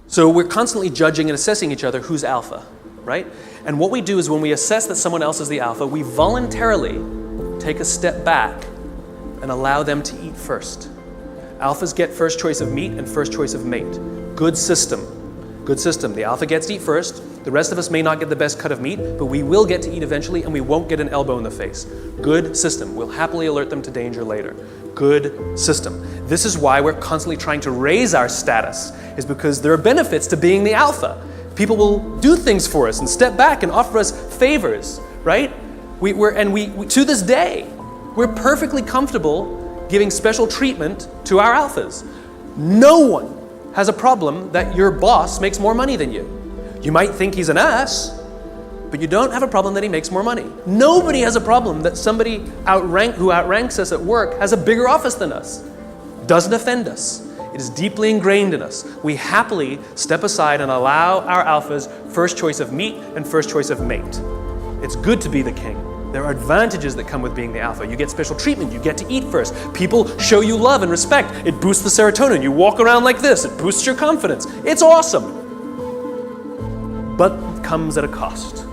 So we're constantly judging and assessing each other who's alpha, right? And what we do is when we assess that someone else is the alpha, we voluntarily take a step back and allow them to eat first. Alphas get first choice of meat and first choice of mate. Good system. Good system. The alpha gets to eat first. The rest of us may not get the best cut of meat, but we will get to eat eventually and we won't get an elbow in the face. Good system. We'll happily alert them to danger later. Good system. This is why we're constantly trying to raise our status, is because there are benefits to being the alpha. People will do things for us and step back and offer us favors, right? We to this day, we're perfectly comfortable giving special treatment to our alphas. No one has a problem that your boss makes more money than you. You might think he's an ass, but you don't have a problem that he makes more money. Nobody has a problem that somebody who outranks us at work has a bigger office than us. Doesn't offend us. It is deeply ingrained in us. We happily step aside and allow our alphas first choice of meat and first choice of mate. It's good to be the king. There are advantages that come with being the alpha. You get special treatment. You get to eat first. People show you love and respect. It boosts the serotonin. You walk around like this. It boosts your confidence. It's awesome. But it comes at a cost.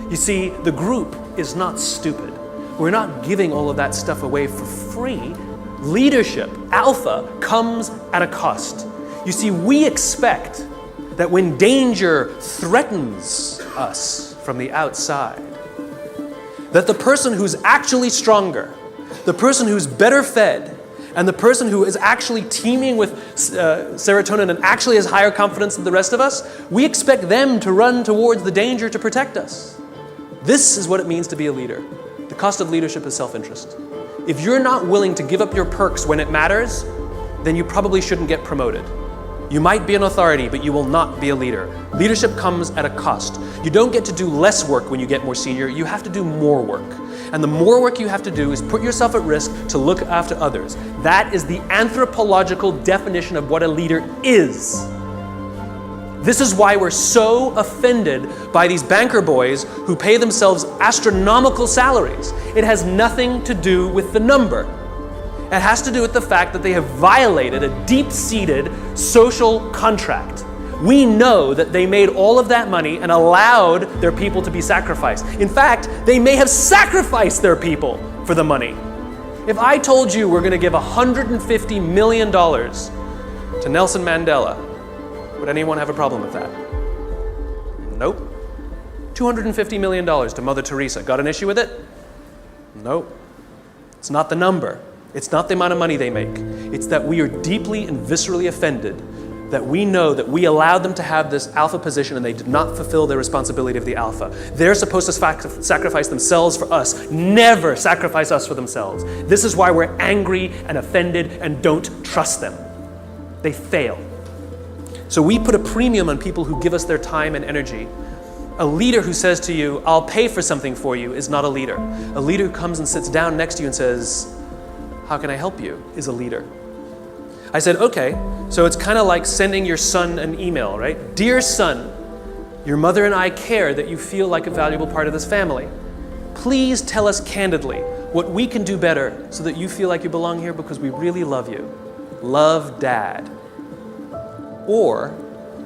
You see, the group is not stupid. We're not giving all of that stuff away for free. Leadership, alpha, comes at a cost. You see, we expect that when danger threatens us from the outside, that the person who's actually stronger, the person who's better fed, and the person who is actually teeming with serotonin and actually has higher confidence than the rest of us, we expect them to run towards the danger to protect us. This is what it means to be a leader. The cost of leadership is self-interest. If you're not willing to give up your perks when it matters, then you probably shouldn't get promoted. You might be an authority, but you will not be a leader. Leadership comes at a cost. You don't get to do less work when you get more senior. You have to do more work. And the more work you have to do is put yourself at risk to look after others. That is the anthropological definition of what a leader is. This is why we're so offended by these banker boys who pay themselves astronomical salaries. It has nothing to do with the number. It has to do with the fact that they have violated a deep-seated social contract. We know that they made all of that money and allowed their people to be sacrificed. In fact, they may have sacrificed their people for the money. If I told you we're going to give $150 million to Nelson Mandela, would anyone have a problem with that? Nope. $250 million to Mother Teresa. Got an issue with it? Nope. It's not the number. It's not the amount of money they make. It's that we are deeply and viscerally offended that we know that we allowed them to have this alpha position and they did not fulfill their responsibility of the alpha. They're supposed to sacrifice themselves for us, never sacrifice us for themselves. This is why we're angry and offended and don't trust them. They fail. So we put a premium on people who give us their time and energy. A leader who says to you, I'll pay for something for you, is not a leader. A leader who comes and sits down next to you and says, how can I help you, is a leader. I said, okay, so it's kind of like sending your son an email, right? Dear son, your mother and I care that you feel like a valuable part of this family. Please tell us candidly what we can do better so that you feel like you belong here because we really love you. Love, Dad. Or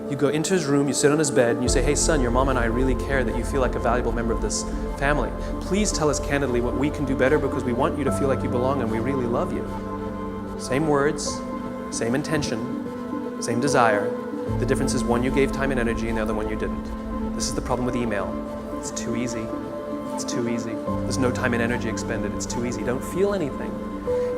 you go into his room, you sit on his bed, and you say, hey son, your mom and I really care that you feel like a valuable member of this family. Please tell us candidly what we can do better because we want you to feel like you belong and we really love you. Same words, same intention, same desire. The difference is one you gave time and energy and the other one you didn't. This is the problem with email. It's too easy. It's too easy. There's no time and energy expended. It's too easy. Don't feel anything.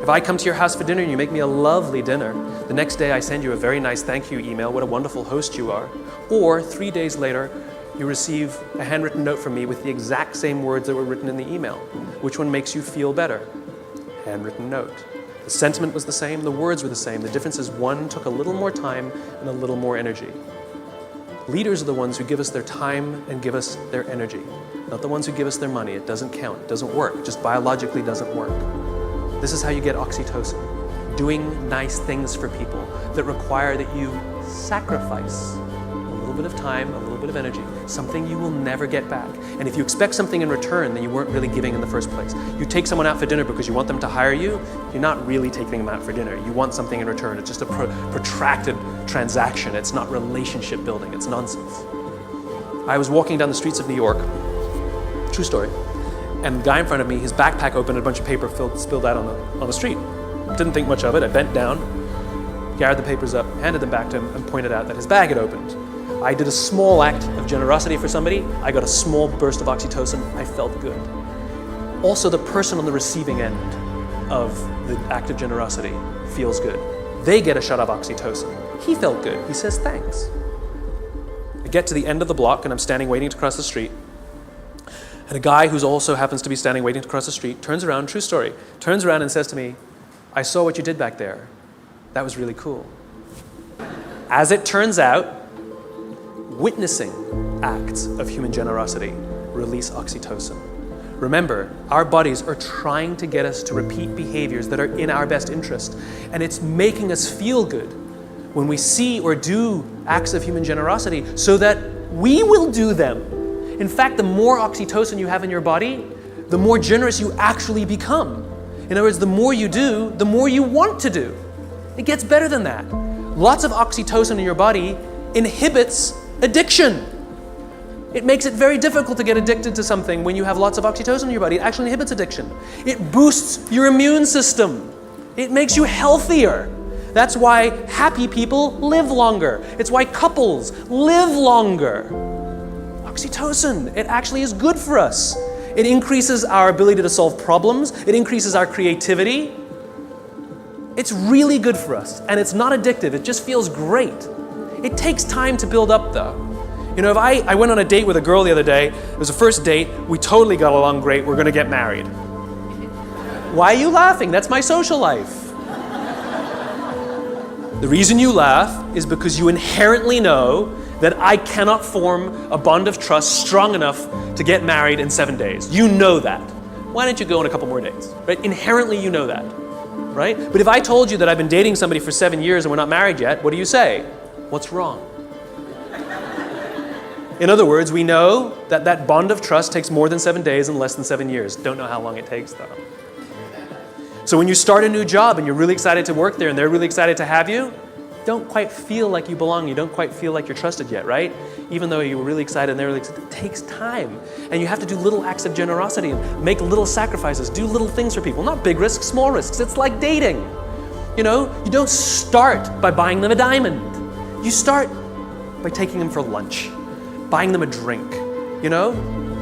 If I come to your house for dinner and you make me a lovely dinner, the next day I send you a very nice thank you email, what a wonderful host you are. Or 3 days later, you receive a handwritten note from me with the exact same words that were written in the email. Which one makes you feel better? Handwritten note. The sentiment was the same, the words were the same. The difference is one took a little more time and a little more energy. Leaders are the ones who give us their time and give us their energy, not the ones who give us their money. It doesn't count, it doesn't work, just biologically doesn't work. This is how you get oxytocin, doing nice things for people that require that you sacrifice a little bit of time, a little bit of energy, something you will never get back. And if you expect something in return, then you weren't really giving in the first place. You take someone out for dinner because you want them to hire you, you're not really taking them out for dinner. You want something in return. It's just a protracted transaction. It's not relationship building. It's nonsense. I was walking down the streets of New York, true story, and the guy in front of me, his backpack opened and a bunch of paper spilled out on the street. Didn't think much of it. I bent down, gathered the papers up, handed them back to him, and pointed out that his bag had opened. I did a small act of generosity for somebody. I got a small burst of oxytocin. I felt good. Also, the person on the receiving end of the act of generosity feels good. They get a shot of oxytocin. He felt good. He says thanks. I get to the end of the block and I'm standing waiting to cross the street. And a guy who also happens to be standing waiting to cross the street turns around, true story, turns around and says to me, "I saw what you did back there. That was really cool." As it turns out, witnessing acts of human generosity release oxytocin. Remember, our bodies are trying to get us to repeat behaviors that are in our best interest, and it's making us feel good when we see or do acts of human generosity so that we will do them. In fact, the more oxytocin you have in your body, the more generous you actually become. In other words, the more you do, the more you want to do. It gets better than that. Lots of oxytocin in your body inhibits addiction. It makes it very difficult to get addicted to something when you have lots of oxytocin in your body. It actually inhibits addiction. It boosts your immune system. It makes you healthier. That's why happy people live longer. It's why couples live longer. Oxytocin, it actually is good for us. It increases our ability to solve problems. It increases our creativity. It's really good for us, and it's not addictive. It just feels great. It takes time to build up, though. You know, if I went on a date with a girl the other day. It was a first date. We totally got along great. We're going to get married. Why are you laughing? That's my social life. The reason you laugh is because you inherently know that I cannot form a bond of trust strong enough to get married in 7 days. You know that. Why don't you go on a couple more dates? Right? Inherently, you know that. Right? But if I told you that I've been dating somebody for 7 years and we're not married yet, what do you say? What's wrong? In other words, we know that that bond of trust takes more than 7 days and less than 7 years. Don't know how long it takes, though. So when you start a new job and you're really excited to work there and they're really excited to have you, don't quite feel like you belong. You don't quite feel like you're trusted yet, right? Even though you were really excited and they're really excited, it takes time. And you have to do little acts of generosity and make little sacrifices, do little things for people. Not big risks, small risks. It's like dating. You know, you don't start by buying them a diamond. You start by taking them for lunch, buying them a drink, you know?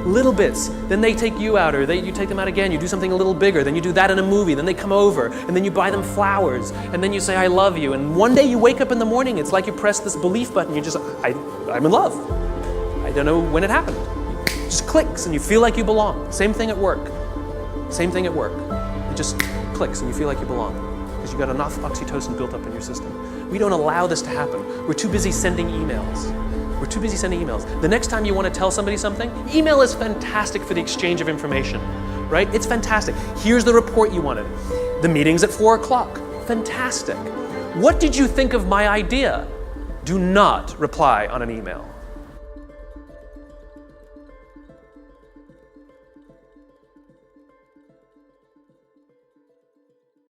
Little bits. Then they take you out, or you take them out again. You do something a little bigger. Then you do that in a movie. Then they come over, and then you buy them flowers, and then you say, "I love you." And one day you wake up in the morning, it's like you press this belief button. You just, I'm in love. I don't know when it happened. It just clicks, and you feel like you belong. Same thing at work. Same thing at work. It just clicks, and you feel like you belong because you got enough oxytocin built up in your system. We don't allow this to happen. We're too busy sending emails. We're too busy sending emails. The next time you want to tell somebody something, email is fantastic for the exchange of information, right? It's fantastic. Here's the report you wanted. The meeting's at 4 o'clock. Fantastic. What did you think of my idea? Do not reply on an email.